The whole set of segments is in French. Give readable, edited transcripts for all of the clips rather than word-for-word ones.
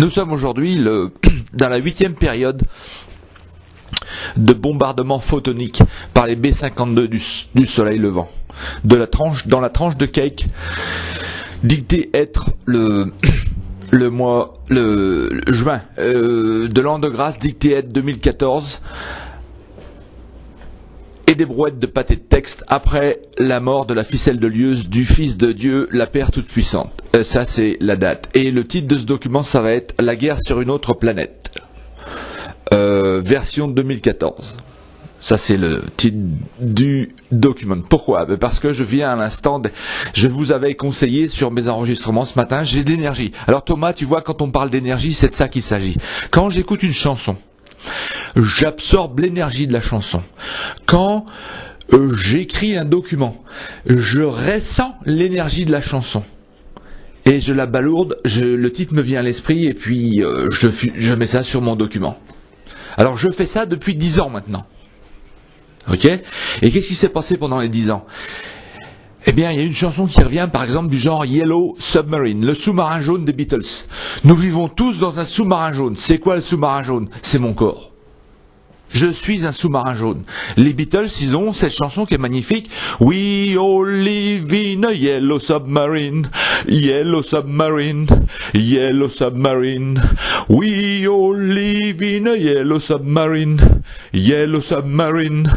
Nous sommes aujourd'hui dans la 8e période de bombardement photonique par les B-52 du soleil levant. Dans la tranche de cake, dicté être le juin de l'an de grâce, dicté être 2014, et des brouettes de pâté de texte après la mort de la ficelle de lieuse du Fils de Dieu, la Père toute-puissante. Ça, c'est la date. Et le titre de ce document, ça va être « La guerre sur une autre planète ». Version 2014. Ça, c'est le titre du document. Pourquoi ? Parce que je viens à l'instant, je vous avais conseillé sur mes enregistrements ce matin, j'ai de l'énergie. Alors Thomas, tu vois, quand on parle d'énergie, c'est de ça qu'il s'agit. Quand j'écoute une chanson, j'absorbe l'énergie de la chanson. Quand j'écris un document, je ressens l'énergie de la chanson. Et je la balourde, le titre me vient à l'esprit et puis je mets ça sur mon document. Alors je fais ça depuis 10 ans maintenant. Ok ? Et qu'est-ce qui s'est passé pendant les 10 ans ? Eh bien, il y a une chanson qui revient, par exemple, du genre Yellow Submarine, le sous-marin jaune des Beatles. Nous vivons tous dans un sous-marin jaune. C'est quoi le sous-marin jaune ? C'est mon corps. Je suis un sous-marin jaune. Les Beatles, ils ont cette chanson qui est magnifique. We all live in a yellow submarine, yellow submarine, yellow submarine. We all live in a yellow submarine, yellow submarine,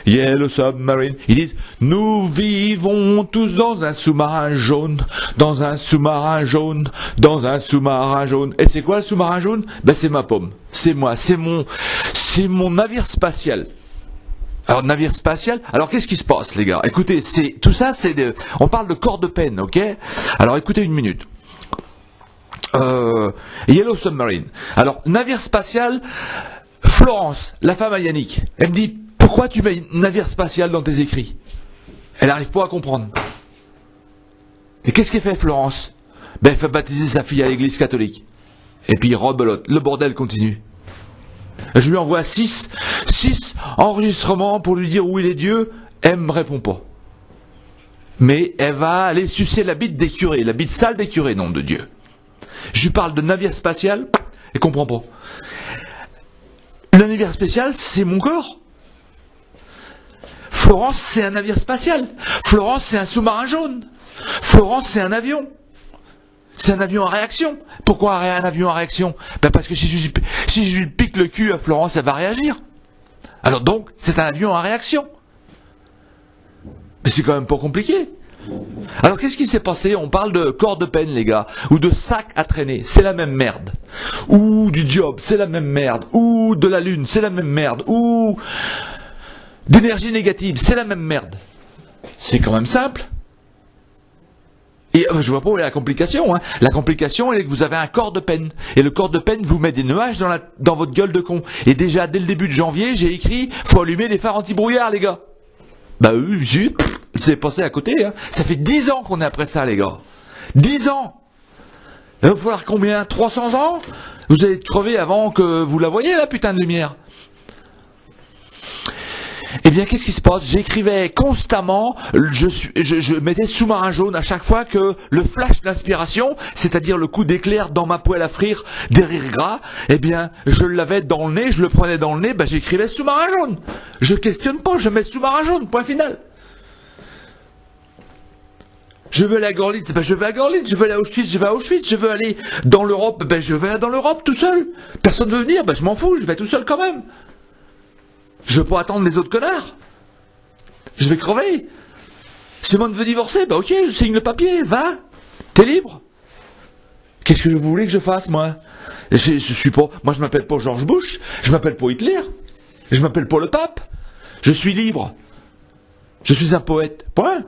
yellow submarine. Ils disent, nous vivons tous dans un sous-marin jaune, dans un sous-marin jaune, dans un sous-marin jaune. Et c'est quoi le sous-marin jaune ? Ben c'est ma pomme, c'est moi, c'est mon navire spatial. Alors, navire spatial, alors qu'est-ce qui se passe, les gars ? Écoutez, tout ça, on parle de corps de peine, ok ? Alors, écoutez une minute. Yellow Submarine. Alors, navire spatial, Florence, la femme à Yannick, elle me dit, pourquoi tu mets navire spatial dans tes écrits ? Elle n'arrive pas à comprendre. Et qu'est-ce qu'elle fait, Florence ? Ben, elle fait baptiser sa fille à l'église catholique. Et puis, rebelote, le bordel continue. Je lui envoie 6 enregistrements pour lui dire où il est Dieu. Elle me répond pas. Mais elle va aller sucer la bite des curés, la bite sale des curés, nom de Dieu. Je lui parle de navire spatial, elle comprend pas. Le navire spatial, c'est mon corps. Florence, c'est un navire spatial. Florence, c'est un sous-marin jaune. Florence, c'est un avion. C'est un avion en réaction. Pourquoi un avion en réaction ? Ben parce que si je lui pique le cul à Florence, elle va réagir. Alors donc, c'est un avion en réaction. Mais c'est quand même pas compliqué. Alors qu'est-ce qui s'est passé ? On parle de corps de peine, les gars, ou de sac à traîner, c'est la même merde. Ou du job, c'est la même merde. Ou de la lune, c'est la même merde. Ou d'énergie négative, c'est la même merde. C'est quand même simple. Et je vois pas où est la complication. Hein. La complication, elle est que vous avez un corps de peine. Et le corps de peine vous met des nuages dans votre gueule de con. Et déjà, dès le début de janvier, j'ai écrit « Faut allumer les phares anti-brouillard, les gars ». Bah oui, c'est passé à côté. Hein. Ça fait 10 ans qu'on est après ça, les gars. 10 ans. Il va falloir combien ? 300 ans ? Vous allez crever avant que vous la voyez, la putain de lumière. Eh bien, qu'est-ce qui se passe ? J'écrivais constamment, je mettais sous-marin jaune à chaque fois que le flash d'inspiration, c'est-à-dire le coup d'éclair dans ma poêle à frire des rires gras, eh bien, je l'avais dans le nez, je le prenais dans le nez, ben j'écrivais sous-marin jaune. Je questionne pas, je mets sous-marin jaune, point final. Je veux aller à Gorlitz, ben je vais à Gorlitz, je veux aller à Auschwitz, je vais à Auschwitz, je veux aller dans l'Europe, ben je vais dans l'Europe tout seul. Personne ne veut venir, ben je m'en fous, je vais tout seul quand même. Je veux pas attendre les autres connards. Je vais crever. Simone veut divorcer, bah ok, je signe le papier, va. T'es libre. Qu'est-ce que vous voulez que je fasse, moi ? Je suis pas. Moi, je m'appelle pas George Bush, je m'appelle pas Hitler, je m'appelle pas le pape. Je suis libre. Je suis un poète. Point.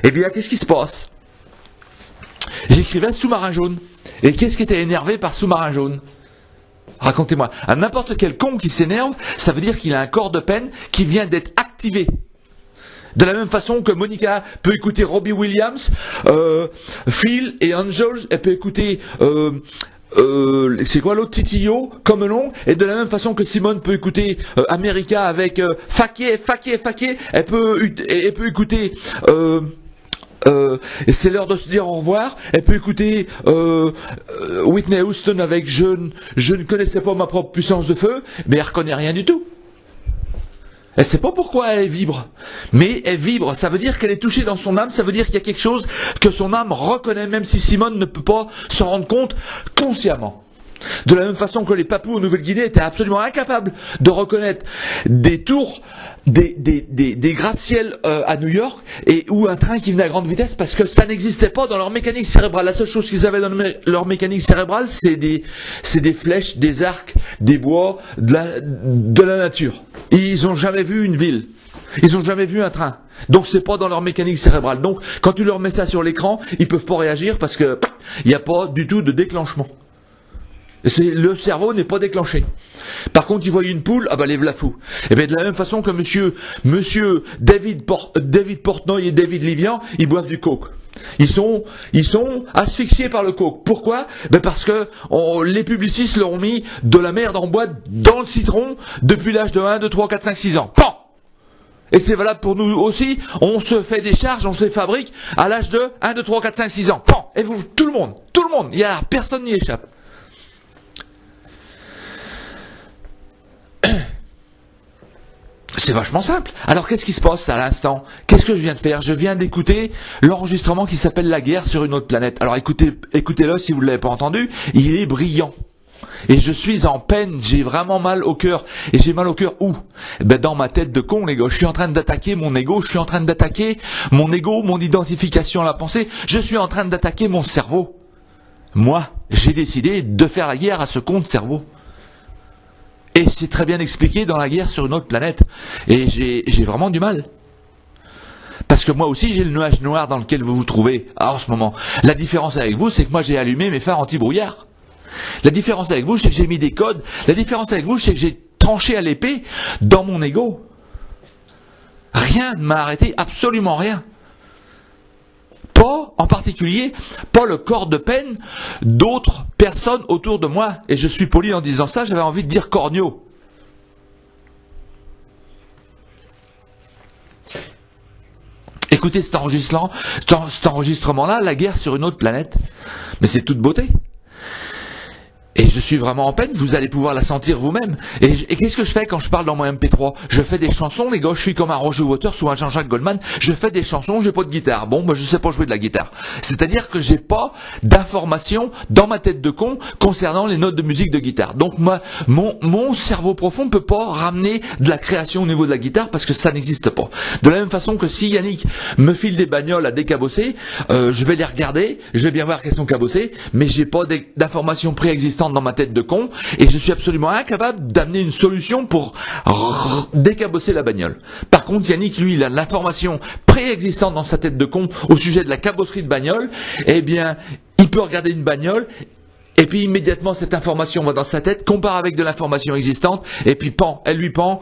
Eh bien, qu'est-ce qui se passe ? J'écrivais sous-marin jaune. Et qu'est-ce qui était énervé par sous-marin jaune ? Racontez-moi. À n'importe quel con qui s'énerve, ça veut dire qu'il a un corps de peine qui vient d'être activé. De la même façon que Monica peut écouter Robbie Williams, Phil et Angels, elle peut écouter c'est quoi l'autre, Titillo, comme long, et de la même façon que Simone peut écouter America avec Faké, elle peut écouter et c'est l'heure de se dire au revoir. Elle peut écouter Whitney Houston avec je ne connaissais pas ma propre puissance de feu, mais elle reconnaît rien du tout. Elle sait pas pourquoi elle vibre, mais elle vibre, ça veut dire qu'elle est touchée dans son âme, ça veut dire qu'il y a quelque chose que son âme reconnaît, même si Simone ne peut pas s'en rendre compte consciemment. De la même façon que les Papous en Nouvelle-Guinée étaient absolument incapables de reconnaître des tours, des gratte-ciel à New York, ou un train qui venait à grande vitesse, parce que ça n'existait pas dans leur mécanique cérébrale. La seule chose qu'ils avaient dans leur mécanique cérébrale, c'est des flèches, des arcs, des bois, de la nature. Ils n'ont jamais vu une ville. Ils n'ont jamais vu un train. Donc c'est pas dans leur mécanique cérébrale. Donc quand tu leur mets ça sur l'écran, ils peuvent pas réagir parce que il n'y a pas du tout de déclenchement. Le cerveau n'est pas déclenché. Par contre, il voit une poule, ah bah les v'là fous. Et bien de la même façon que monsieur David Portnoy et David Livian, ils boivent du coke. Ils sont asphyxiés par le coke. Pourquoi? Ben parce que les publicistes leur ont mis de la merde en boîte dans le citron depuis l'âge de 1, 2, 3, 4, 5, 6 ans. Pan! Et c'est valable pour nous aussi. On se fait des charges, on se les fabrique à l'âge de 1, 2, 3, 4, 5, 6 ans. Pan! Et vous, tout le monde, personne n'y échappe. C'est vachement simple. Alors qu'est-ce qui se passe à l'instant? Qu'est-ce que je viens de faire? Je viens d'écouter l'enregistrement qui s'appelle La guerre sur une autre planète. Alors écoutez-le si vous ne l'avez pas entendu. Il est brillant. Et je suis en peine, j'ai vraiment mal au cœur. Et j'ai mal au cœur où? Ben dans ma tête de con, les gars. Je suis en train d'attaquer mon ego, mon identification à la pensée. Je suis en train d'attaquer mon cerveau. Moi, j'ai décidé de faire la guerre à ce con de cerveau. Et c'est très bien expliqué dans La guerre sur une autre planète. Et j'ai vraiment du mal. Parce que moi aussi, j'ai le nuage noir dans lequel vous vous trouvez en ce moment. La différence avec vous, c'est que moi, j'ai allumé mes phares anti-brouillard. La différence avec vous, c'est que j'ai mis des codes. La différence avec vous, c'est que j'ai tranché à l'épée dans mon ego. Rien ne m'a arrêté, absolument rien. Pas, en particulier, pas le corps de peine d'autres personnes autour de moi. Et je suis poli en disant ça, j'avais envie de dire corneau. Écoutez cet enregistrement-là, La guerre sur une autre planète. Mais c'est toute beauté. Et je suis vraiment en peine, vous allez pouvoir la sentir vous-même. Et qu'est-ce que je fais quand je parle dans mon MP3? Je fais des chansons, les gars, je suis comme un Roger Waters ou un Jean-Jacques Goldman, je fais des chansons, j'ai pas de guitare. Bon, je sais pas jouer de la guitare. C'est-à-dire que j'ai pas d'informations dans ma tête de con concernant les notes de musique de guitare. Donc mon cerveau profond peut pas ramener de la création au niveau de la guitare parce que ça n'existe pas. De la même façon que si Yannick me file des bagnoles à décabosser, je vais les regarder, je vais bien voir qu'elles sont cabossées, mais j'ai pas d'informations préexistantes dans ma tête de con, et je suis absolument incapable d'amener une solution pour décabosser la bagnole. Par contre, Yannick, lui, il a l'information préexistante dans sa tête de con au sujet de la cabosserie de bagnole. Eh bien, il peut regarder une bagnole, et puis immédiatement cette information va dans sa tête, compare avec de l'information existante, et puis elle lui pond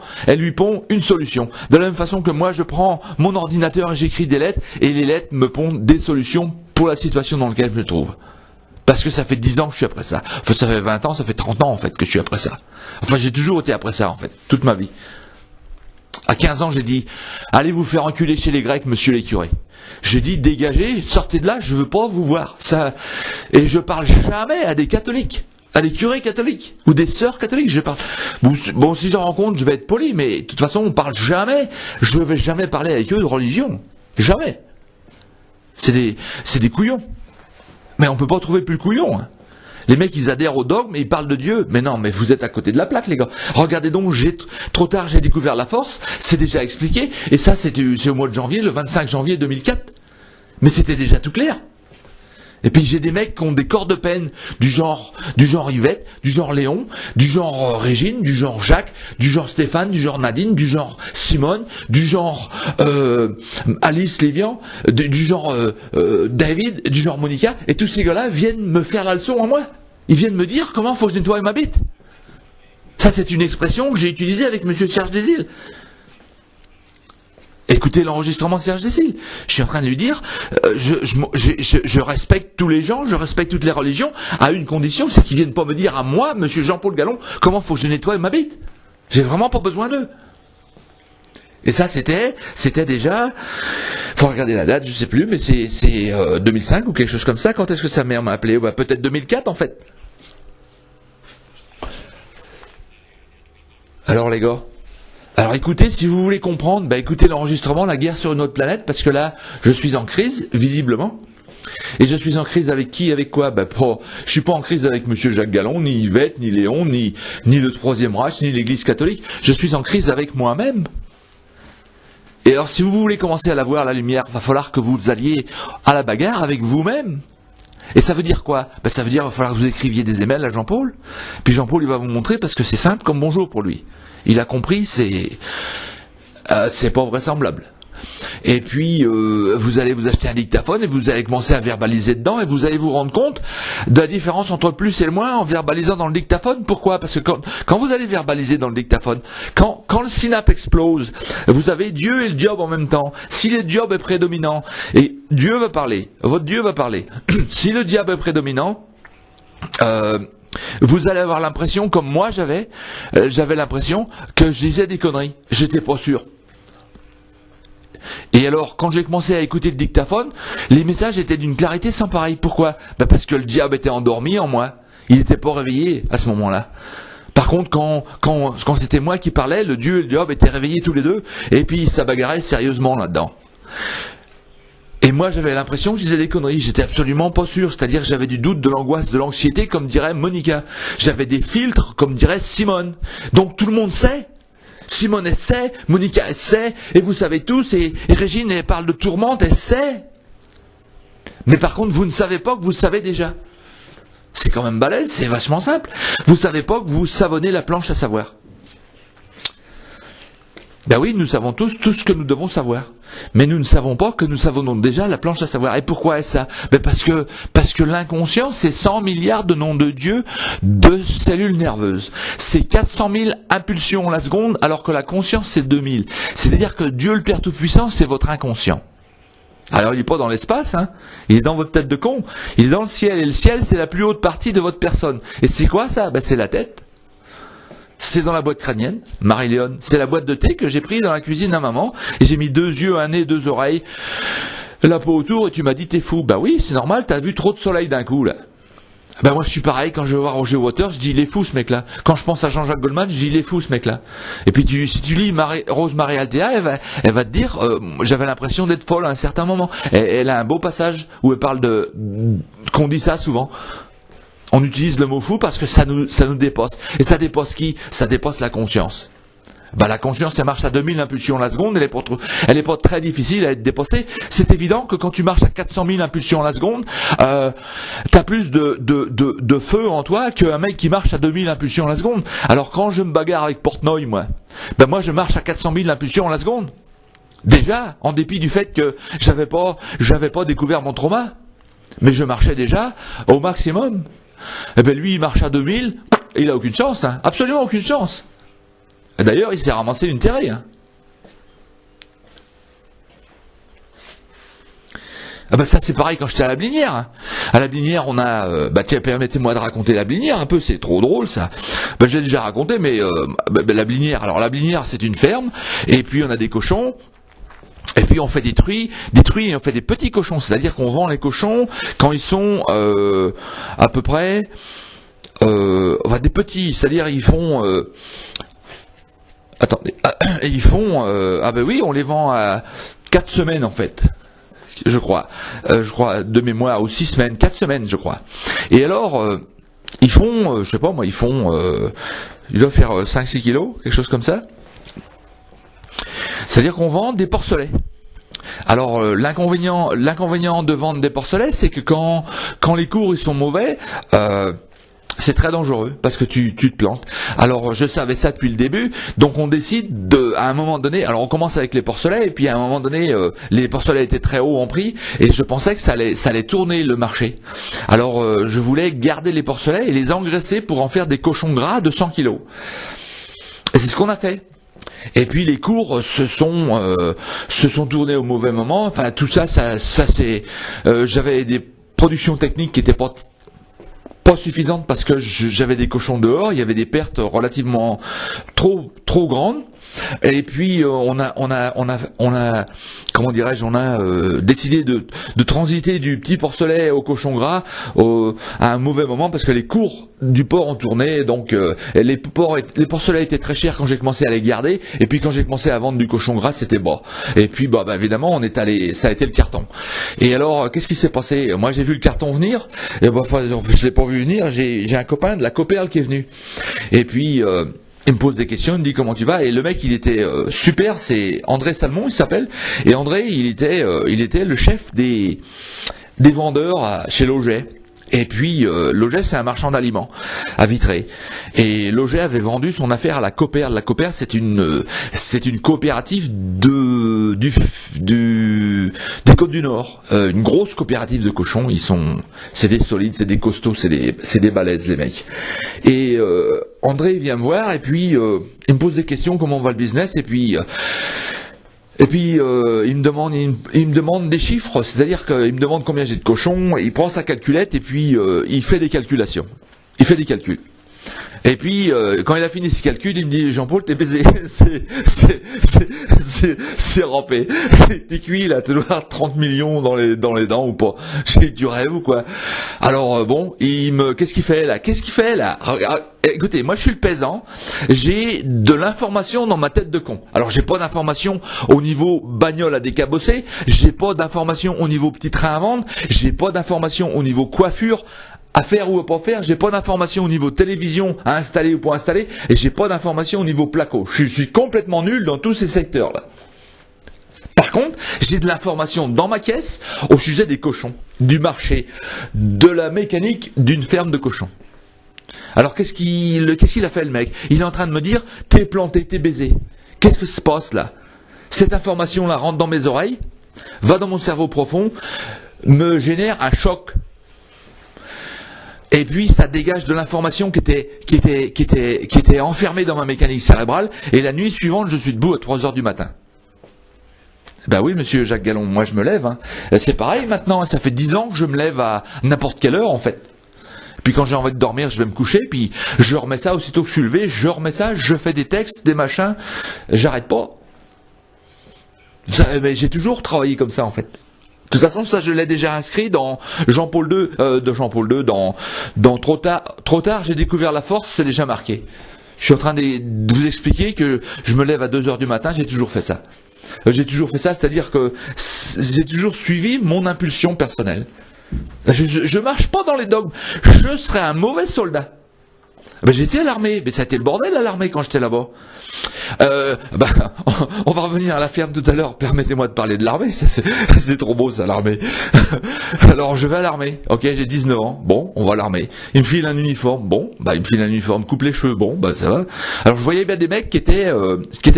une solution. De la même façon que moi, je prends mon ordinateur et j'écris des lettres, et les lettres me pondent des solutions pour la situation dans laquelle je me trouve. Parce que ça fait 10 ans que je suis après ça. Enfin, ça fait 20 ans, ça fait 30 ans en fait que je suis après ça. Enfin, j'ai toujours été après ça en fait, toute ma vie. À 15 ans, j'ai dit, allez vous faire enculer chez les Grecs, monsieur les curés. J'ai dit, dégagez, sortez de là, je veux pas vous voir. Ça. Et je parle jamais à des catholiques, à des curés catholiques, ou des sœurs catholiques, je parle. Bon, si j'en rencontre, je vais être poli, mais de toute façon, on parle jamais, je vais jamais parler avec eux de religion. Jamais. C'est des couillons. Mais on peut pas trouver plus couillon. Hein. Les mecs, ils adhèrent au dogme et ils parlent de Dieu. Mais non, mais vous êtes à côté de la plaque, les gars. Regardez donc, trop tard, j'ai découvert la force. C'est déjà expliqué. Et ça, c'est au mois de janvier, le 25 janvier 2004. Mais c'était déjà tout clair. Et puis j'ai des mecs qui ont des corps de peine du genre Yvette, du genre Léon, du genre Régine, du genre Jacques, du genre Stéphane, du genre Nadine, du genre Simone, du genre Alice Lévian, du genre David, du genre Monica, et tous ces gars-là viennent me faire la leçon en moi. Ils viennent me dire comment faut que je nettoie ma bite. Ça, c'est une expression que j'ai utilisée avec monsieur Serge Desil. Écoutez l'enregistrement de Serge Desil. Je suis en train de lui dire, je respecte tous les gens, je respecte toutes les religions, à une condition, c'est qu'ils viennent pas me dire à moi, monsieur Jean-Paul Gallon, comment faut que je nettoie ma bite. J'ai vraiment pas besoin d'eux. Et ça, c'était déjà, faut regarder la date, je sais plus, mais c'est 2005 ou quelque chose comme ça. Quand est-ce que sa mère m'a appelé? Bah, peut-être 2004 en fait. Alors les gars, alors écoutez, si vous voulez comprendre, bah écoutez l'enregistrement, la guerre sur une autre planète, parce que là, je suis en crise, visiblement. Et je suis en crise avec qui, avec quoi? Je suis pas en crise avec Monsieur Jacques Gallon, ni Yvette, ni Léon, ni le Troisième Reich, ni l'Église catholique. Je suis en crise avec moi-même. Et alors, si vous voulez commencer à la voir, la lumière, il va falloir que vous alliez à la bagarre avec vous-même. Et ça veut dire quoi? Ça veut dire qu'il va falloir que vous écriviez des emails à Jean-Paul. Puis Jean-Paul, il va vous montrer parce que c'est simple comme bonjour pour lui. Il a compris, c'est pas vraisemblable. Et puis, vous allez vous acheter un dictaphone et vous allez commencer à verbaliser dedans et vous allez vous rendre compte de la différence entre le plus et le moins en verbalisant dans le dictaphone. Pourquoi? Parce que quand vous allez verbaliser dans le dictaphone, quand le synapse explose, vous avez Dieu et le diable en même temps. Si le diable est prédominant, et Dieu va parler, votre Dieu va parler. Si le diable est prédominant, vous allez avoir l'impression, comme moi j'avais l'impression que je disais des conneries. J'étais pas sûr. Et alors, quand j'ai commencé à écouter le dictaphone, les messages étaient d'une clarité sans pareil. Pourquoi? Parce que le diable était endormi en moi. Il n'était pas réveillé à ce moment-là. Par contre, quand c'était moi qui parlais, le Dieu et le diable étaient réveillés tous les deux, et puis ça bagarrait sérieusement là-dedans. Et moi, j'avais l'impression que je disais des conneries. J'étais absolument pas sûr. C'est-à-dire que j'avais du doute, de l'angoisse, de l'anxiété, comme dirait Monica. J'avais des filtres, comme dirait Simone. Donc tout le monde sait. Simone, elle sait, Monica, elle sait, et vous savez tous, et Régine, elle parle de tourmente, elle sait. Mais par contre, vous ne savez pas que vous savez déjà. C'est quand même balèze, c'est vachement simple. Vous savez pas que vous savonnez la planche à savoir. Ben oui, nous savons tous tout ce que nous devons savoir. Mais nous ne savons pas que nous savonnons déjà la planche à savoir. Et pourquoi est-ce ça? Parce que l'inconscient, c'est 100 milliards de noms de Dieu de cellules nerveuses. C'est 400 000 impulsions la seconde, alors que la conscience, c'est 2000. C'est-à-dire que Dieu, le Père Tout-Puissant, c'est votre inconscient. Alors il n'est pas dans l'espace, hein. Il est dans votre tête de con. Il est dans le ciel. Et le ciel, c'est la plus haute partie de votre personne. Et c'est quoi ça? C'est la tête. C'est dans la boîte crânienne, Marie-Léon. C'est la boîte de thé que j'ai prise dans la cuisine à maman. Et j'ai mis 2 yeux, un nez, 2 oreilles, la peau autour, et tu m'as dit t'es fou. Bah oui, c'est normal, t'as vu trop de soleil d'un coup, là. Ben moi je suis pareil, quand je vais voir Roger Waters, je dis il est fou ce mec-là. Quand je pense à Jean-Jacques Goldman, je dis il est fou ce mec-là. Et puis si tu lis Rose-Marie Altea, elle va te dire j'avais l'impression d'être folle à un certain moment. Elle a un beau passage où elle parle qu'on dit ça souvent. On utilise le mot fou parce que ça nous dépasse. Et ça dépasse qui? Ça dépasse la conscience. La conscience, elle marche à 2000 impulsions la seconde, elle est pas très difficile à être dépassée. C'est évident que quand tu marches à 400 000 impulsions la seconde, t'as plus de feu en toi qu'un mec qui marche à 2000 impulsions la seconde. Alors quand je me bagarre avec Portnoy, moi je marche à 400 000 impulsions la seconde. Déjà, en dépit du fait que j'avais pas découvert mon trauma. Mais je marchais déjà au maximum. Lui, il marche à 2000, il a aucune chance, hein. Absolument aucune chance. D'ailleurs, il s'est ramassé une terrée. Hein. Ça c'est pareil quand j'étais à la Blinière. Hein. À la Blinière, on a... tiens, permettez-moi de raconter la Blinière un peu, c'est trop drôle ça. Je l'ai déjà raconté, mais la Blinière... Alors la Blinière, c'est une ferme, et puis on a des cochons, et puis on fait des truies et on fait des petits cochons. C'est-à-dire qu'on vend les cochons quand ils sont à peu près... des petits, c'est-à-dire ils font... Attendez, ils font... oui, on les vend à 4 semaines en fait. Je crois de mémoire, ou 6 semaines, 4 semaines je crois. Et alors, ils font, je sais pas moi, ils doivent faire 5-6 kilos, quelque chose comme ça. C'est-à-dire qu'on vend des porcelets. Alors l'inconvénient de vendre des porcelets, c'est que quand les cours ils sont mauvais, c'est très dangereux parce que tu te plantes. Alors je savais ça depuis le début, donc on décide à un moment donné, alors on commence avec les porcelets et puis à un moment donné les porcelets étaient très hauts en prix et je pensais que ça allait tourner le marché. Alors je voulais garder les porcelets et les engraisser pour en faire des cochons gras de 100 kilos. Et c'est ce qu'on a fait. Et puis les cours se sont tournés au mauvais moment. Enfin tout ça c'est j'avais des productions techniques qui étaient pas suffisantes parce que j'avais des cochons dehors, il y avait des pertes relativement trop trop grande. Et puis on a comment dirais-je, on a décidé de transiter du petit porcelet au cochon gras à un mauvais moment parce que les cours du porc ont tourné, donc les porcelets étaient très chers quand j'ai commencé à les garder, et puis quand j'ai commencé à vendre du cochon gras, c'était bas. Et puis évidemment on est allé, ça a été le carton. Et alors qu'est-ce qui s'est passé? Moi j'ai vu le carton venir, et je l'ai pas vu venir. J'ai un copain de la Coperle qui est venu, et puis il me pose des questions, il me dit comment tu vas, et le mec il était super, c'est André Salmon il s'appelle, et André il était le chef des vendeurs chez Lauget. Et puis Lauget c'est un marchand d'aliments à Vitré, et Lauget avait vendu son affaire à la Coperle. La Coperle c'est une coopérative des Côtes du Nord, une grosse coopérative de cochons. C'est des solides, c'est des costauds, c'est des balèzes les mecs. Et André vient me voir, et puis il me pose des questions, comment va le business, et puis il me demande des chiffres, c'est-à-dire qu'il me demande combien j'ai de cochons, il prend sa calculette et puis il fait des calculations. Il fait des calculs. Et puis, quand il a fini ses calculs, il me dit, Jean-Paul, t'es baisé, c'est rampé. T'es cuit, là, tu dois avoir 30 millions dans les dents ou pas. J'ai du rêve ou quoi? Alors, qu'est-ce qu'il fait là? Écoutez, moi je suis le paysan, j'ai de l'information dans ma tête de con. Alors j'ai pas d'information au niveau bagnole à décabosser, j'ai pas d'information au niveau petit train à vendre, j'ai pas d'information au niveau coiffure à faire ou à pas faire, j'ai pas d'information au niveau télévision à installer ou pas installer, et j'ai pas d'information au niveau placo. Je suis complètement nul dans tous ces secteurs-là. Par contre, j'ai de l'information dans ma caisse au sujet des cochons, du marché, de la mécanique d'une ferme de cochons. Alors qu'est-ce qu'il a fait le mec? Il est en train de me dire, t'es planté, t'es baisé. Qu'est-ce que se passe là? Cette information-là rentre dans mes oreilles, va dans mon cerveau profond, me génère un choc. Et puis ça dégage de l'information qui était enfermée dans ma mécanique cérébrale, et la nuit suivante, je suis debout à 3h du matin. Ben oui, monsieur Jacques Gallon, moi je me lève. Hein. C'est pareil maintenant, ça fait 10 ans que je me lève à n'importe quelle heure en fait. Puis quand j'ai envie de dormir, je vais me coucher, puis je remets ça aussitôt que je suis levé, je remets ça, je fais des textes, des machins, j'arrête pas. Mais j'ai toujours travaillé comme ça en fait. De toute façon, ça je l'ai déjà inscrit dans Jean-Paul II, dans Trop tard, j'ai découvert la force, c'est déjà marqué. Je suis en train de vous expliquer que je me lève à 2h du matin, j'ai toujours fait ça. C'est-à-dire que j'ai toujours suivi mon impulsion personnelle. Je marche pas dans les dogmes. Je serais un mauvais soldat. J'étais à l'armée, mais ça a été le bordel à l'armée quand j'étais là-bas. On va revenir à la ferme tout à l'heure. Permettez-moi de parler de l'armée, c'est trop beau ça, l'armée. Alors je vais à l'armée, ok, j'ai 19 ans, bon, on va à l'armée. Il me file un uniforme, coupe les cheveux, bon, ça va. Alors je voyais bien des mecs qui étaient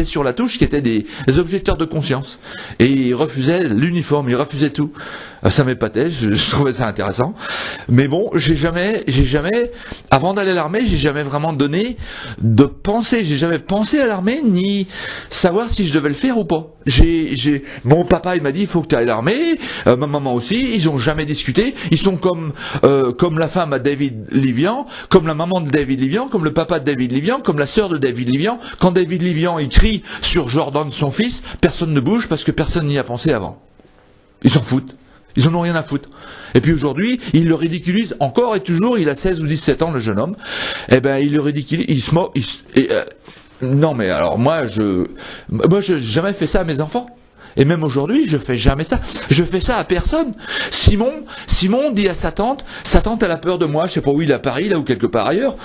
sur la touche, qui étaient des objecteurs de conscience. Et ils refusaient l'uniforme, ils refusaient tout. Ça m'épatait, je trouvais ça intéressant. Mais bon, j'ai jamais, avant d'aller à l'armée, j'ai jamais vraiment donné de pensée, j'ai jamais pensé à l'armée, ni savoir si je devais le faire ou pas. Mon papa, il m'a dit, il faut que tu ailles à l'armée, ma maman aussi, ils ont jamais discuté, ils sont comme la femme à David Livian, comme la maman de David Livian, comme le papa de David Livian, comme la sœur de David Livian. Quand David Livian, il crie sur Jordan, son fils, personne ne bouge parce que personne n'y a pensé avant. Ils s'en foutent. Ils en ont rien à foutre. Et puis aujourd'hui, ils le ridiculisent encore et toujours, il a 16 ou 17 ans, le jeune homme. Eh ben, il le ridiculise, il se moque, non mais alors moi je jamais fait ça à mes enfants. Et même aujourd'hui, je fais jamais ça. Je fais ça à personne. Simon dit à sa tante elle a peur de moi, je sais pas où il est à Paris, là ou quelque part ailleurs.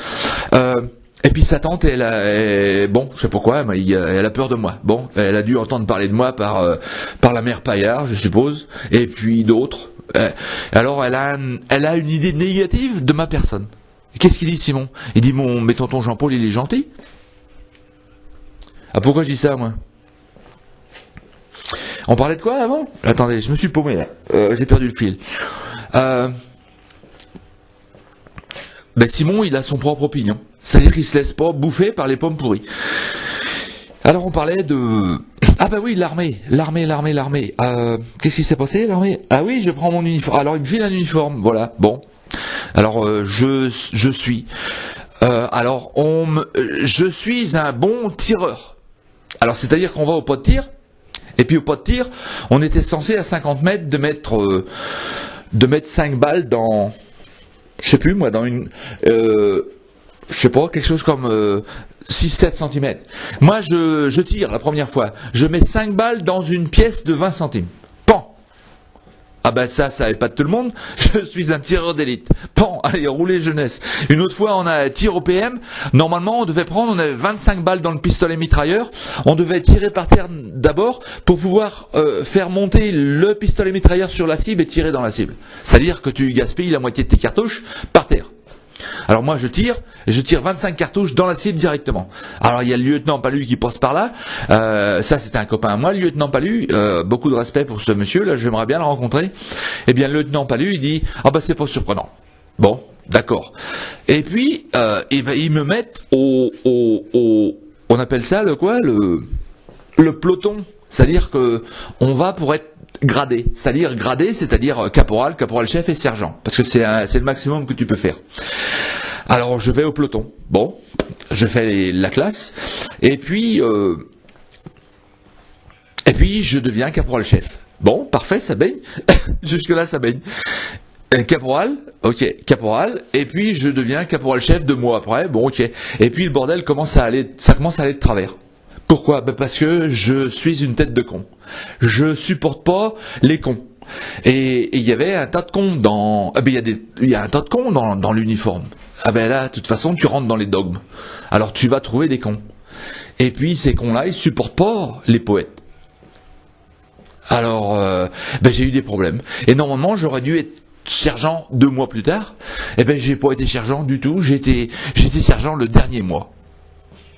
Et puis sa tante, je sais pas quoi, mais elle a peur de moi. Bon, elle a dû entendre parler de moi par la mère Paillard, je suppose, et puis d'autres. Alors elle a une idée négative de ma personne. Qu'est-ce qu'il dit Simon? Il dit mais tonton Jean-Paul, il est gentil. Ah, pourquoi je dis ça moi? On parlait de quoi avant? Attendez, je me suis paumé là. J'ai perdu le fil. Simon, il a son propre opinion. C'est-à-dire qu'il se laisse pas bouffer par les pommes pourries. Alors on parlait de... Ah bah oui, l'armée. Qu'est-ce qui s'est passé, l'armée? Ah oui, je prends mon uniforme. Alors il me file un uniforme, voilà, bon. Alors je suis... Alors, je suis un bon tireur. Alors, c'est-à-dire qu'on va au pot de tir, et puis au pot de tir, on était censé à 50 mètres de mettre 5 balles dans, je sais plus moi, dans une, je sais pas, quelque chose comme 6-7 cm. Moi, je tire la première fois, je mets 5 balles dans une pièce de 20 centimes. Pan! Ah ben ça épate tout le monde, je suis un tireur d'élite. Pan, allez, roulez jeunesse. Une autre fois, on a un tir au PM, normalement on avait 25 balles dans le pistolet mitrailleur, on devait tirer par terre d'abord pour pouvoir faire monter le pistolet mitrailleur sur la cible et tirer dans la cible. C'est-à-dire que tu gaspilles la moitié de tes cartouches par terre. Alors moi je tire 25 cartouches dans la cible directement. Alors il y a le lieutenant Palu qui passe par là, ça c'était un copain à moi, le lieutenant Palu, beaucoup de respect pour ce monsieur, là j'aimerais bien le rencontrer. Eh bien le lieutenant Palu il dit, ah bah c'est pas surprenant. Bon, d'accord. Et puis ils me mettent on appelle ça le quoi, le peloton, c'est-à-dire que on va pour être gradé, c'est-à-dire caporal, caporal-chef et sergent, parce que c'est le maximum que tu peux faire. Alors je vais au peloton, bon, je fais la classe, et puis je deviens caporal-chef. Bon, parfait, ça baigne, jusque-là ça baigne. Caporal, ok, caporal, et puis je deviens caporal-chef 2 mois après, bon ok, et puis le bordel commence à aller de travers. Pourquoi ? Ben parce que je suis une tête de con. Je supporte pas les cons. Et il y avait un tas de cons dans. Il y a un tas de cons dans l'uniforme. Ah ben là, de toute façon, tu rentres dans les dogmes. Alors tu vas trouver des cons. Et puis ces cons-là, ils supportent pas les poètes. Alors, j'ai eu des problèmes. Et normalement, j'aurais dû être sergent 2 mois plus tard. Eh ben, j'ai pas été sergent du tout. J'ai été sergent le dernier mois.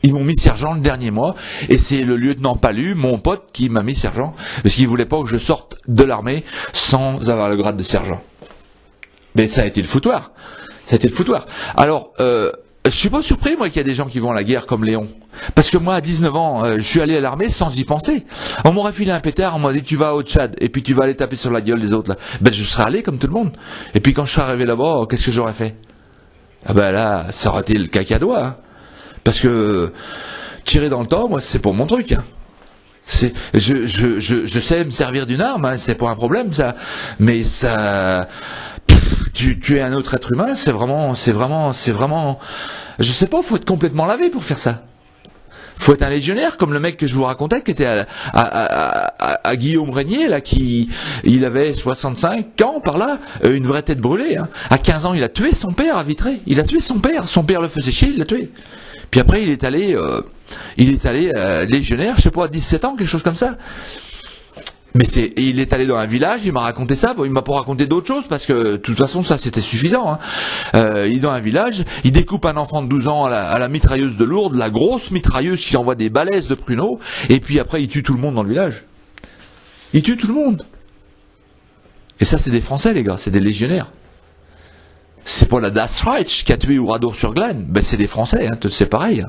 Ils m'ont mis sergent le dernier mois, et c'est le lieutenant Palu, mon pote, qui m'a mis sergent, parce qu'il voulait pas que je sorte de l'armée sans avoir le grade de sergent. Mais ça a été le foutoir. Alors, je suis pas surpris, moi, qu'il y a des gens qui vont à la guerre comme Léon. Parce que moi, à 19 ans, je suis allé à l'armée sans y penser. On m'aurait filé un pétard, on m'a dit, tu vas au Tchad, et puis tu vas aller taper sur la gueule des autres, là. Ben, je serais allé comme tout le monde. Et puis quand je serais arrivé là-bas, qu'est-ce que j'aurais fait? Ah ben là, ça aurait été le cacadois, hein. Parce que tirer dans le temps, moi, c'est pas mon truc. Hein. Je sais me servir d'une arme, hein, c'est pas un problème ça. Mais ça, tu es un autre être humain, c'est vraiment. Je sais pas, faut être complètement lavé pour faire ça. Faut être un légionnaire, comme le mec que je vous racontais, qui était à Guillaume Régnier, là, il avait 65 ans par là, une vraie tête brûlée. Hein. À 15 ans, il a tué son père à Vitré. Il a tué son père le faisait chier, il l'a tué. Puis après, il est allé légionnaire, je sais pas, à 17 ans, quelque chose comme ça. Mais il est allé dans un village, il m'a raconté ça, bon, il m'a pas raconté d'autres choses, parce que, de toute façon, ça, c'était suffisant, hein. Il est dans un village, il découpe un enfant de 12 ans à la mitrailleuse de Lourdes, la grosse mitrailleuse qui envoie des balaises de pruneaux, et puis après, il tue tout le monde dans le village. Il tue tout le monde. Et ça, c'est des Français, les gars, c'est des légionnaires. C'est pas la Das Reich qui a tué Oradour-sur-Glane, ben c'est des Français, hein, c'est pareil.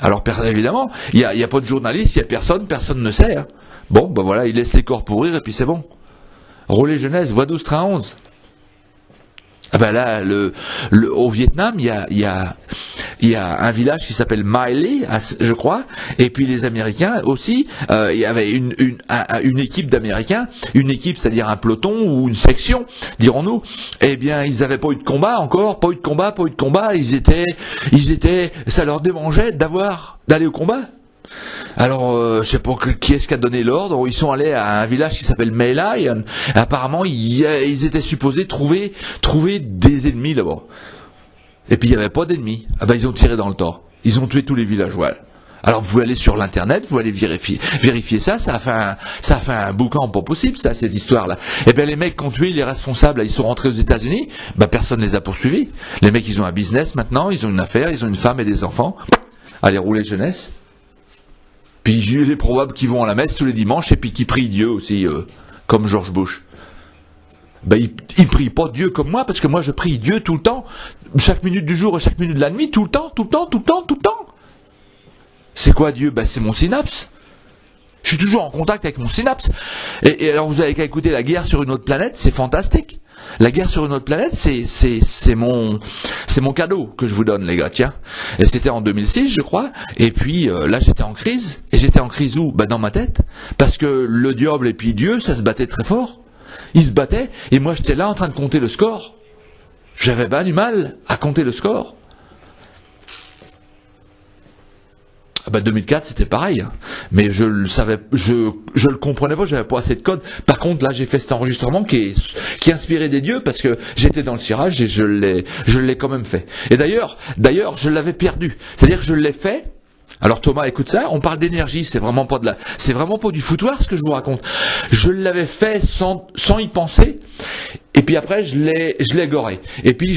Alors évidemment, il y a pas de journaliste, il y a personne ne sait. Hein. Bon, ben voilà, il laisse les corps pourrir et puis c'est bon. Relais jeunesse, voie 12-11. Ah ben là, au Vietnam, il y a un village qui s'appelle My Lai, je crois, et puis les Américains aussi, il y avait une équipe d'Américains, une équipe, c'est-à-dire un peloton ou une section, dirons-nous. Eh bien, ils n'avaient pas eu de combat encore, pas eu de combat. Ils étaient, ça leur démangeait d'aller au combat. Alors, je sais pas qui est-ce qui a donné l'ordre. Ils sont allés à un village qui s'appelle My Lai. Apparemment, ils étaient supposés trouver des ennemis là-bas. Et puis il n'y avait pas d'ennemis. Ah ben ils ont tiré dans le tas. Ils ont tué tous les villageois. Alors vous allez sur l'internet, vous allez vérifier ça. Ça a fait un boucan pas possible, ça, cette histoire-là. Et bien les mecs qui ont tué les responsables, là, ils sont rentrés aux États-Unis. Ben personne ne les a poursuivis. Les mecs, ils ont un business maintenant, ils ont une affaire, ils ont une femme et des enfants. Allez rouler jeunesse. Puis il est probable qu'ils vont à la messe tous les dimanches et puis qu'ils prient Dieu aussi, comme George Bush. Ben, il prie pas Dieu comme moi, parce que moi je prie Dieu tout le temps, chaque minute du jour et chaque minute de la nuit, tout le temps. C'est quoi Dieu? Ben c'est mon synapse. Je suis toujours en contact avec mon synapse. Et alors vous avez qu'à écouter La guerre sur une autre planète, c'est fantastique. La guerre sur une autre planète, c'est mon cadeau que je vous donne, les gars, tiens. Et c'était en 2006, je crois. Et puis là, j'étais en crise. Et j'étais en crise où? Dans ma tête. Parce que le diable et puis Dieu, ça se battait très fort. Ils se battaient. Et moi, j'étais là en train de compter le score. J'avais pas du mal à compter le score. 2004 c'était pareil, hein. Mais je le savais, je le comprenais pas, j'avais pas assez de code. Par contre là j'ai fait cet enregistrement qui est inspiré des dieux parce que j'étais dans le cirage et je l'ai quand même fait. Et d'ailleurs je l'avais perdu, c'est-à-dire que je l'ai fait. Alors Thomas, écoute ça, on parle d'énergie, c'est vraiment pas du foutoir ce que je vous raconte. Je l'avais fait sans y penser, et puis après je l'ai goré. Et puis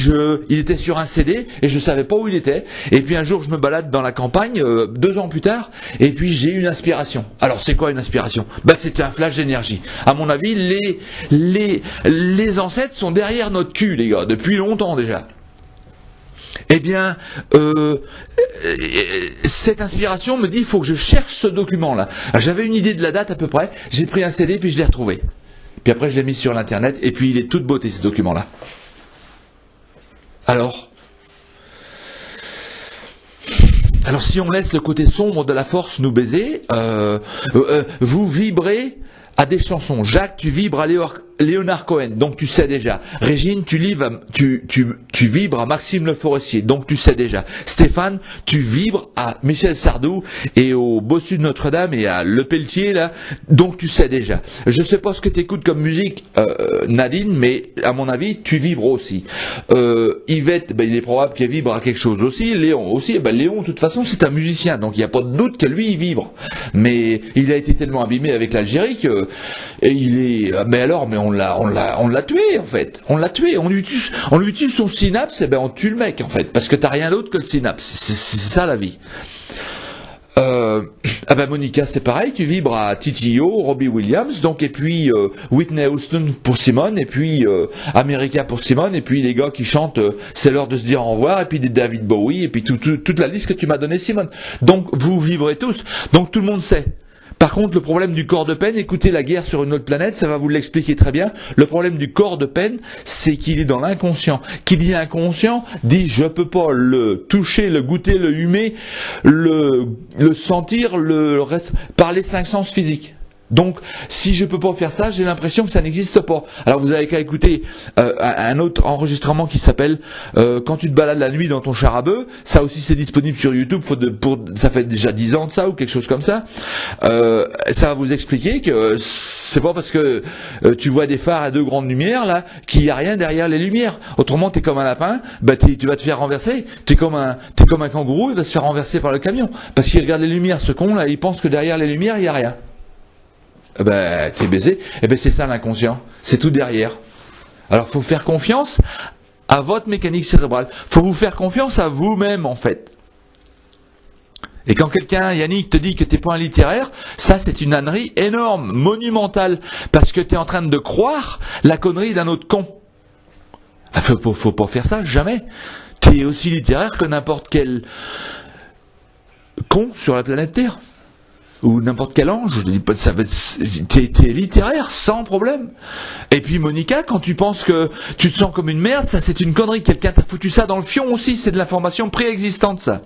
il était sur un CD et je savais pas où il était. Et puis un jour je me balade dans la campagne, 2 ans plus tard, et puis j'ai une inspiration. Alors c'est quoi une inspiration? C'était un flash d'énergie. À mon avis, les ancêtres sont derrière notre cul, les gars, depuis longtemps déjà. Eh bien, cette inspiration me dit, il faut que je cherche ce document-là. J'avais une idée de la date à peu près, j'ai pris un CD, puis je l'ai retrouvé. Puis après, je l'ai mis sur l'internet, et puis il est toute beauté, ce document-là. Alors, si on laisse le côté sombre de la force nous baiser, vous vibrez à des chansons. Jacques, tu vibres à Léonard Cohen, donc tu sais déjà. Régine, tu vibres à Maxime Le Forestier, donc tu sais déjà. Stéphane, tu vibres à Michel Sardou et au Bossu de Notre-Dame et à Le Pelletier, là, donc tu sais déjà. Je sais pas ce que tu écoutes comme musique, Nadine, mais à mon avis, tu vibres aussi. Yvette, il est probable qu'elle vibre à quelque chose aussi. Léon aussi. Léon, de toute façon, c'est un musicien, donc il n'y a pas de doute que lui, il vibre. Mais il a été tellement abîmé avec l'Algérie que on l'a tué en fait. On l'a tué. On lui tue son synapse, on tue le mec en fait, parce que t'as rien d'autre que le synapse. C'est ça la vie. Monica, c'est pareil, tu vibres à Titio, Robbie Williams, donc et puis Whitney Houston pour Simone, et puis America pour Simone, et puis les gars qui chantent C'est l'heure de se dire au revoir, et puis des David Bowie, et puis toute la liste que tu m'as donnée, Simone. Donc vous vibrez tous. Donc tout le monde sait. Par contre, le problème du corps de peine, écoutez La guerre sur une autre planète, ça va vous l'expliquer très bien. Le problème du corps de peine, c'est qu'il est dans l'inconscient. Qui dit inconscient, dit je peux pas le toucher, le goûter, le humer, le sentir, par les 5 sens physiques. Donc, si je peux pas faire ça, j'ai l'impression que ça n'existe pas. Alors, vous avez qu'à écouter un autre enregistrement qui s'appelle Quand tu te balades la nuit dans ton char à bœuf. Ça aussi, c'est disponible sur YouTube. Ça fait déjà 10 ans de ça ou quelque chose comme ça. Ça va vous expliquer que c'est pas parce que tu vois des phares à 2 grandes lumières là qu'il y a rien derrière les lumières. Autrement, t'es comme un lapin. Tu vas te faire renverser. T'es comme un kangourou. Il va se faire renverser par le camion parce qu'il regarde les lumières. Ce con là, il pense que derrière les lumières, il y a rien. T'es baisé. C'est ça l'inconscient. C'est tout derrière. Alors, faut faire confiance à votre mécanique cérébrale. Faut vous faire confiance à vous-même, en fait. Et quand quelqu'un, Yannick, te dit que t'es pas un littéraire, ça, c'est une ânerie énorme, monumentale. Parce que t'es en train de croire la connerie d'un autre con. Faut pas faire ça, jamais. T'es aussi littéraire que n'importe quel con sur la planète Terre. Ou n'importe quel ange, je dis pas, t'es littéraire sans problème. Et puis Monica, quand tu penses que tu te sens comme une merde, ça c'est une connerie, quelqu'un t'a foutu ça dans le fion aussi, c'est de l'information préexistante ça.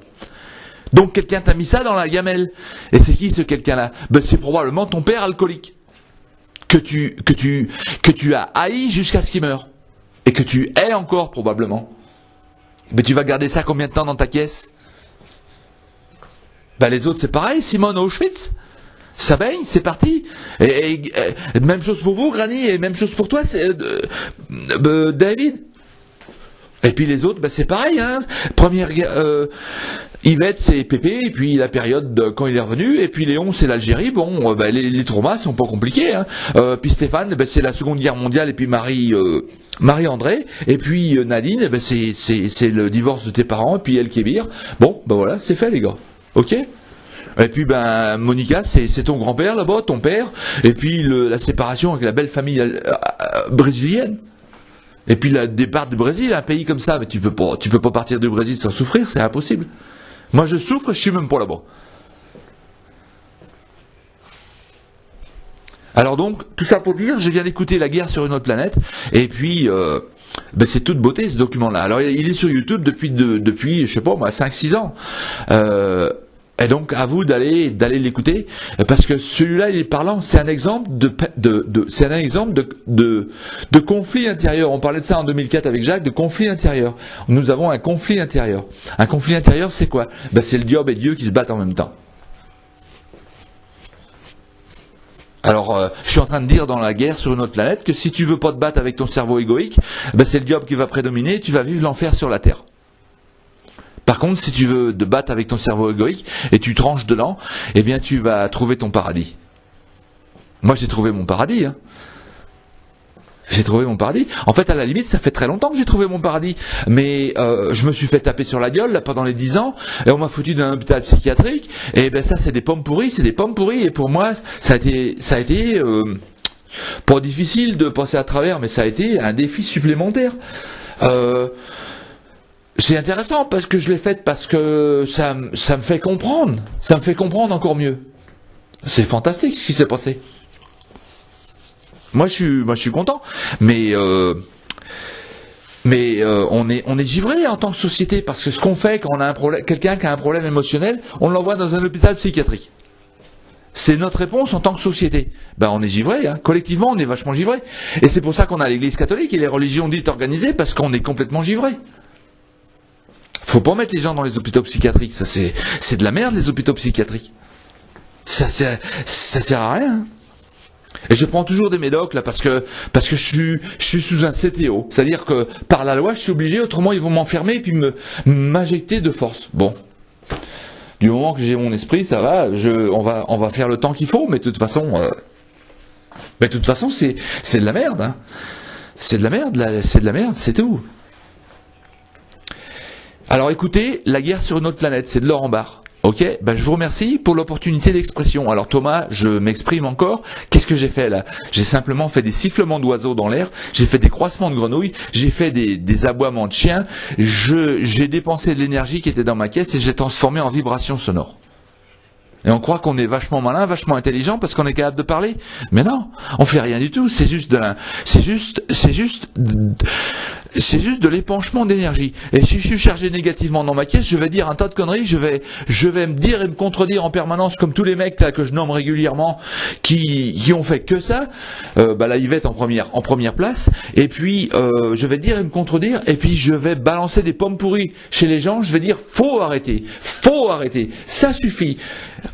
Donc quelqu'un t'a mis ça dans la gamelle. Et c'est qui ce quelqu'un-là? C'est probablement ton père alcoolique. Que tu as haï jusqu'à ce qu'il meure. Et que tu hais encore probablement. Tu vas garder ça combien de temps dans ta caisse? Les autres, c'est pareil. Simone Auschwitz, ça baigne, c'est parti. Et même chose pour vous, Granny, et même chose pour toi, David. Et puis les autres, c'est pareil. Hein. Première, Yvette, c'est Pépé, et puis la période quand il est revenu, et puis Léon, c'est l'Algérie. Bon, les traumas sont pas compliqués. Hein. Puis Stéphane, c'est la Seconde Guerre mondiale, et puis Marie-André, et puis Nadine, c'est le divorce de tes parents, et puis El Kébir. Bon, voilà, c'est fait, les gars. Ok. Et puis Monica, c'est ton grand-père là-bas, ton père, et puis la séparation avec la belle famille brésilienne. Et puis le départ du Brésil, un pays comme ça, mais tu peux pas partir du Brésil sans souffrir, c'est impossible. Moi je souffre, je suis même pas là-bas. Alors donc, tout ça pour dire, je viens d'écouter La guerre sur une autre planète, et puis c'est toute beauté ce document-là. Alors il est sur YouTube depuis je sais pas moi, 5-6 ans. Et donc à vous d'aller l'écouter, parce que celui-là il est parlant, c'est un exemple de conflit intérieur. On parlait de ça en 2004 avec Jacques, de conflit intérieur. Nous avons un conflit intérieur. Un conflit intérieur, c'est quoi? C'est le diable et Dieu qui se battent en même temps. Alors, je suis en train de dire dans La guerre sur une autre planète que si tu veux pas te battre avec ton cerveau égoïque, c'est le diable qui va prédominer et tu vas vivre l'enfer sur la terre. Par contre, si tu veux te battre avec ton cerveau égoïque et tu tranches dedans, eh bien tu vas trouver ton paradis. Moi j'ai trouvé mon paradis. J'ai trouvé mon paradis. En fait, à la limite, ça fait très longtemps que j'ai trouvé mon paradis. Mais je me suis fait taper sur la gueule là, pendant les 10 ans, et on m'a foutu dans un hôpital psychiatrique, et ça c'est des pommes pourries, et pour moi, ça a été pas difficile de passer à travers, mais ça a été un défi supplémentaire. C'est intéressant parce que je l'ai fait, parce que ça me fait comprendre. Ça me fait comprendre encore mieux. C'est fantastique ce qui s'est passé. Moi je suis content. Mais on est givré en tant que société, parce que ce qu'on fait quand on a un problème, quelqu'un qui a un problème émotionnel, on l'envoie dans un hôpital psychiatrique. C'est notre réponse en tant que société. On est givré, collectivement on est vachement givré. Et c'est pour ça qu'on a l'Église catholique et les religions dites organisées, parce qu'on est complètement givré. Faut pas mettre les gens dans les hôpitaux psychiatriques, ça c'est de la merde, les hôpitaux psychiatriques. Ça sert à rien. Et je prends toujours des médocs là parce que je suis sous un CTO, c'est-à-dire que par la loi je suis obligé, autrement ils vont m'enfermer et puis m'injecter de force. Bon, du moment que j'ai mon esprit, ça va, on va faire le temps qu'il faut, mais de toute façon, c'est de la merde. C'est de la merde, c'est tout. Alors écoutez, La guerre sur une autre planète, c'est de Laurent Barre. Ok, je vous remercie pour l'opportunité d'expression. Alors Thomas, je m'exprime encore. Qu'est-ce que j'ai fait là? J'ai simplement fait des sifflements d'oiseaux dans l'air, j'ai fait des croissements de grenouilles, j'ai fait des aboiements de chiens, j'ai dépensé de l'énergie qui était dans ma caisse et j'ai transformé en vibration sonore. Et on croit qu'on est vachement malin, vachement intelligent parce qu'on est capable de parler. Mais non, on fait rien du tout. C'est juste de l'épanchement d'énergie. Et si je suis chargé négativement dans ma caisse, je vais dire un tas de conneries, je vais me dire et me contredire en permanence, comme tous les mecs là que je nomme régulièrement, qui ont fait que ça. Là, Yvette en première place. Et puis, je vais dire et me contredire, et puis je vais balancer des pommes pourries chez les gens. Je vais dire, faut arrêter, ça suffit.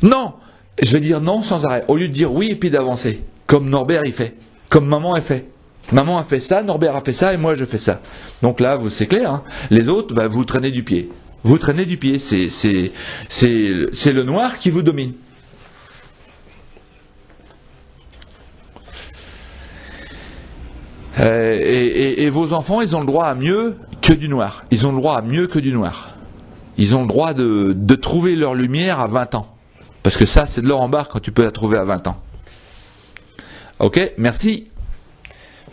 Non, je vais dire non sans arrêt, au lieu de dire oui et puis d'avancer, comme Norbert il fait, comme maman elle fait. Maman a fait ça, Norbert a fait ça et moi je fais ça. Donc là, c'est clair, hein. Les autres, vous traînez du pied. Vous traînez du pied, c'est le noir qui vous domine. Et vos enfants, ils ont le droit à mieux que du noir. Ils ont le droit à mieux que du noir. Ils ont le droit de trouver leur lumière à 20 ans. Parce que ça, c'est de l'or en barre quand tu peux la trouver à 20 ans. Ok, merci.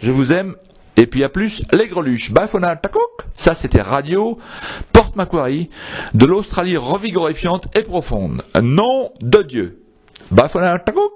Je vous aime. Et puis à plus, les greluches. Bafona takouk. Ça, c'était Radio Porte Macquarie de l'Australie revigorifiante et profonde. Nom de Dieu. Bafona takouk.